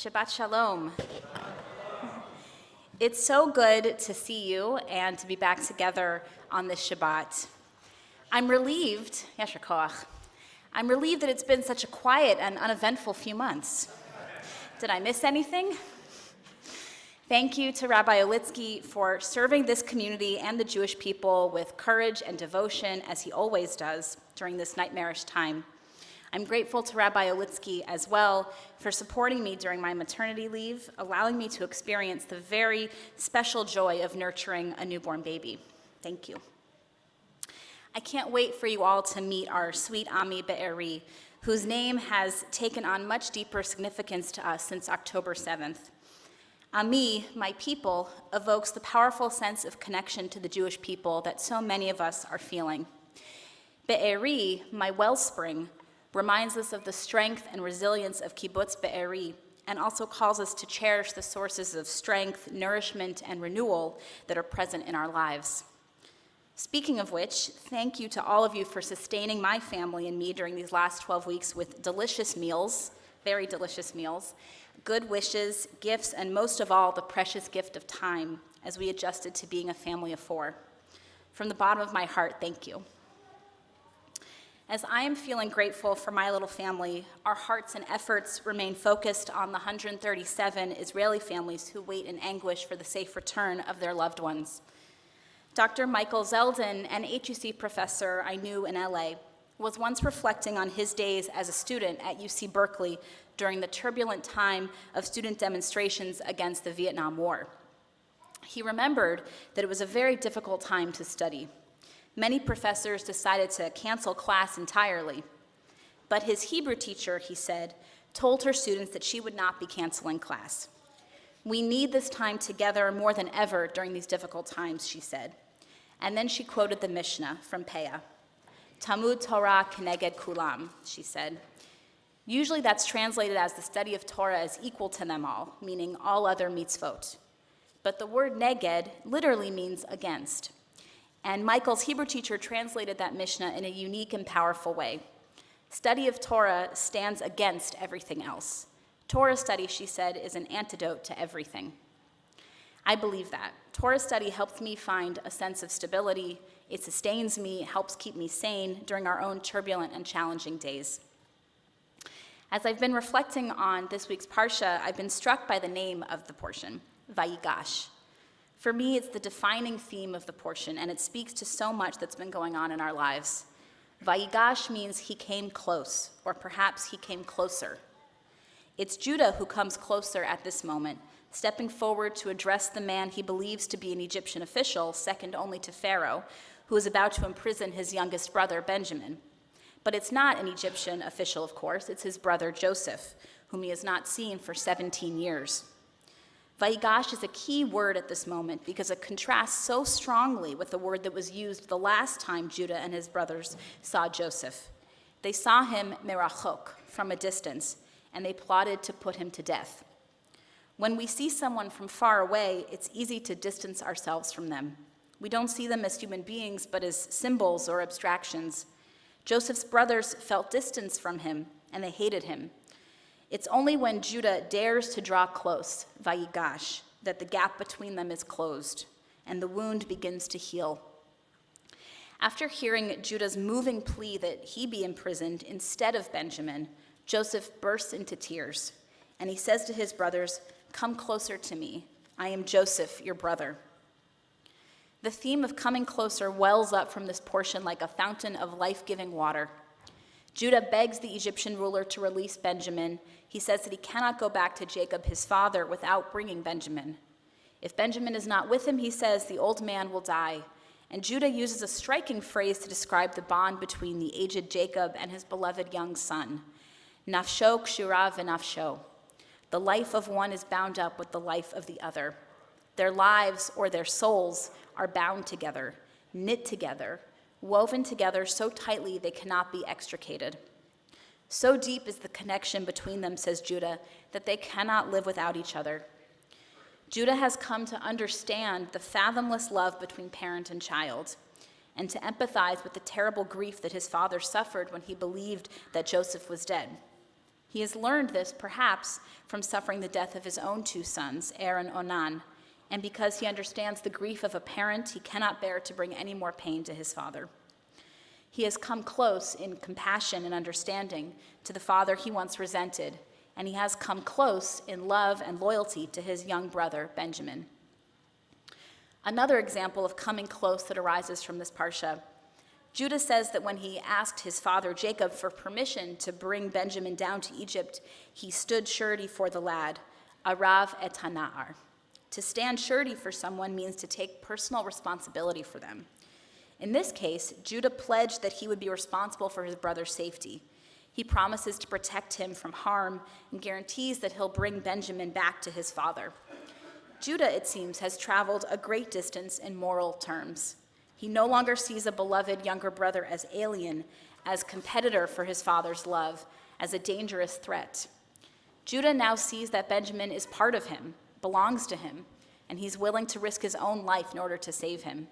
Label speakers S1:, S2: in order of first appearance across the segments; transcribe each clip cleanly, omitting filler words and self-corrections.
S1: Shabbat Shalom. It's so good to see you and to be back together on this Shabbat. I'm relieved, Yasher Koach. I'm relieved that it's been such a quiet and uneventful few months. Did I miss anything? Thank you to Rabbi Olitsky for serving this community and the Jewish people with courage and devotion, as he always does during this nightmarish time. I'm grateful to Rabbi Olitsky as well for supporting me during my maternity leave, allowing me to experience the very special joy of nurturing a newborn baby. Thank you. I can't wait for you all to meet our sweet Ami Be'eri, whose name has taken on much deeper significance to us since October 7th. Ami, my people, evokes the powerful sense of connection to the Jewish people that so many of us are feeling. Be'eri, my wellspring, reminds us of the strength and resilience of Kibbutz Be'eri, and also calls us to cherish the sources of strength, nourishment, and renewal that are present in our lives. Speaking of which, thank you to all of you for sustaining my family and me during these last 12 weeks with delicious meals, very delicious meals, good wishes, gifts, and most of all, the precious gift of time as we adjusted to being a family of 4. From the bottom of my heart, thank you. As I am feeling grateful for my little family, our hearts and efforts remain focused on the 137 Israeli families who wait in anguish for the safe return of their loved ones. Dr. Michael Zeldin, an HUC professor I knew in LA, was once reflecting on his days as a student at UC Berkeley during the turbulent time of student demonstrations against the Vietnam War. He remembered that it was a very difficult time to study. Many professors decided to cancel class entirely, but his Hebrew teacher, he said, told her students that she would not be canceling class. "We need this time together more than ever during these difficult times," she said. And then she quoted the Mishnah from Peah. "Talmud Torah keneged kulam," she said. Usually that's translated as the study of Torah is equal to them all, meaning all other mitzvot. But the word neged literally means against. And Michael's Hebrew teacher translated that Mishnah in a unique and powerful way. Study of Torah stands against everything else. Torah study, she said, is an antidote to everything. I believe that. Torah study helps me find a sense of stability. It sustains me, helps keep me sane during our own turbulent and challenging days. As I've been reflecting on this week's Parsha, I've been struck by the name of the portion, Vayigash. For me, it's the defining theme of the portion, and it speaks to so much that's been going on in our lives. Vayigash means he came close, or perhaps he came closer. It's Judah who comes closer at this moment, stepping forward to address the man he believes to be an Egyptian official, second only to Pharaoh, who is about to imprison his youngest brother, Benjamin. But it's not an Egyptian official, of course, it's his brother Joseph, whom he has not seen for 17 years. Vayigash is a key word at this moment because it contrasts so strongly with the word that was used the last time Judah and his brothers saw Joseph. They saw him merachok, from a distance, and they plotted to put him to death. When we see someone from far away, it's easy to distance ourselves from them. We don't see them as human beings, but as symbols or abstractions. Joseph's brothers felt distance from him, and they hated him. It's only when Judah dares to draw close, Vayigash, that the gap between them is closed, and the wound begins to heal. After hearing Judah's moving plea that he be imprisoned instead of Benjamin, Joseph bursts into tears, and he says to his brothers, "Come closer to me. I am Joseph, your brother." The theme of coming closer wells up from this portion like a fountain of life-giving water. Judah begs the Egyptian ruler to release Benjamin. He says that he cannot go back to Jacob, his father, without bringing Benjamin. If Benjamin is not with him, he says, the old man will die. And Judah uses a striking phrase to describe the bond between the aged Jacob and his beloved young son. Nafsho kshura v'nafsho. The life of one is bound up with the life of the other. Their lives, or their souls, are bound together, knit together, woven together so tightly they cannot be extricated. So deep is the connection between them, says Judah, that they cannot live without each other. Judah has come to understand the fathomless love between parent and child, and to empathize with the terrible grief that his father suffered when he believed that Joseph was dead. He has learned this, perhaps, from suffering the death of his own two sons, Er and Onan, and because he understands the grief of a parent, he cannot bear to bring any more pain to his father. He has come close in compassion and understanding to the father he once resented, and he has come close in love and loyalty to his young brother, Benjamin. Another example of coming close that arises from this parsha. Judah says that when he asked his father Jacob for permission to bring Benjamin down to Egypt, he stood surety for the lad, Arav et Hana'ar. To stand surety for someone means to take personal responsibility for them. In this case, Judah pledged that he would be responsible for his brother's safety. He promises to protect him from harm and guarantees that he'll bring Benjamin back to his father. Judah, it seems, has traveled a great distance in moral terms. He no longer sees a beloved younger brother as alien, as competitor for his father's love, as a dangerous threat. Judah now sees that Benjamin is part of him, belongs to him, and he's willing to risk his own life in order to save him.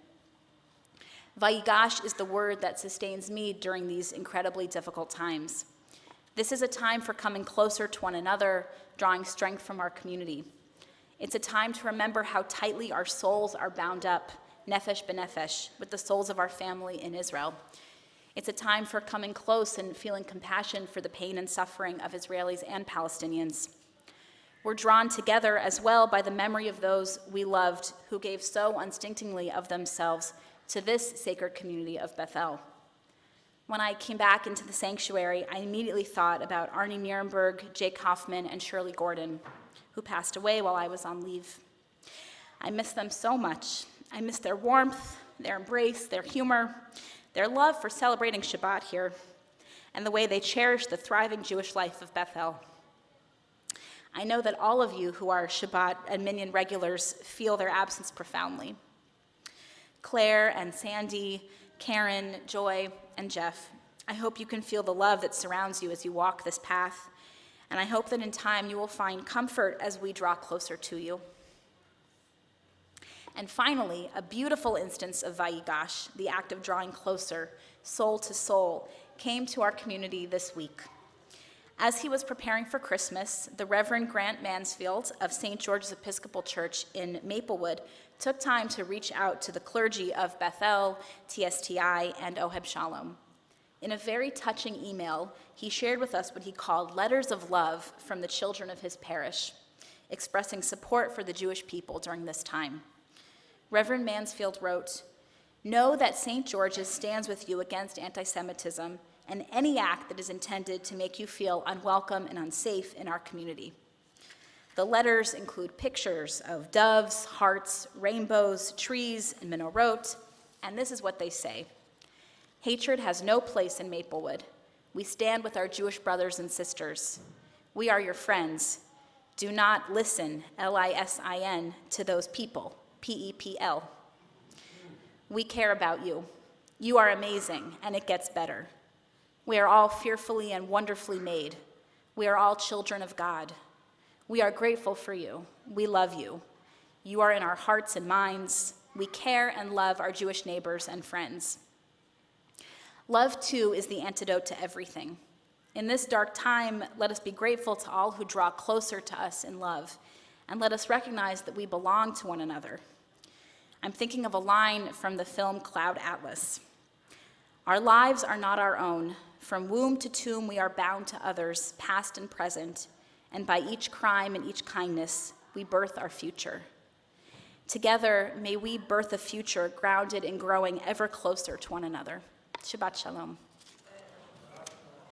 S1: Vayigash is the word that sustains me during these incredibly difficult times. This is a time for coming closer to one another, drawing strength from our community. It's a time to remember how tightly our souls are bound up, nefesh b'nefesh, with the souls of our family in Israel. It's a time for coming close and feeling compassion for the pain and suffering of Israelis and Palestinians. We're drawn together as well by the memory of those we loved who gave so unstintingly of themselves to this sacred community of Bethel. When I came back into the sanctuary, I immediately thought about Arnie Nierenberg, Jake Hoffman, and Shirley Gordon, who passed away while I was on leave. I miss them so much. I miss their warmth, their embrace, their humor, their love for celebrating Shabbat here, and the way they cherish the thriving Jewish life of Bethel. I know that all of you who are Shabbat and Minyan regulars feel their absence profoundly. Claire and Sandy, Karen, Joy, and Jeff, I hope you can feel the love that surrounds you as you walk this path, and I hope that in time you will find comfort as we draw closer to you. And finally, a beautiful instance of Vayigash, the act of drawing closer, soul to soul, came to our community this week. As he was preparing for Christmas, the Reverend Grant Mansfield of St. George's Episcopal Church in Maplewood took time to reach out to the clergy of Bethel, TSTI, and Oheb Shalom. In a very touching email, he shared with us what he called letters of love from the children of his parish, expressing support for the Jewish people during this time. Reverend Mansfield wrote, "Know that St. George's stands with you against anti-Semitism and any act that is intended to make you feel unwelcome and unsafe in our community." The letters include pictures of doves, hearts, rainbows, trees, and menorot, and this is what they say. "Hatred has no place in Maplewood. We stand with our Jewish brothers and sisters. We are your friends. Do not listen, L-I-S-I-N, to those people, P-E-P-L. We care about you. You are amazing, and it gets better. We are all fearfully and wonderfully made. We are all children of God. We are grateful for you. We love you. You are in our hearts and minds. We care and love our Jewish neighbors and friends. Love, too, is the antidote to everything. In this dark time, let us be grateful to all who draw closer to us in love, and let us recognize that we belong to one another. I'm thinking of a line from the film Cloud Atlas. Our lives are not our own. From womb to tomb, we are bound to others, past and present, and by each crime and each kindness, we birth our future. Together, may we birth a future grounded in growing ever closer to one another. Shabbat Shalom.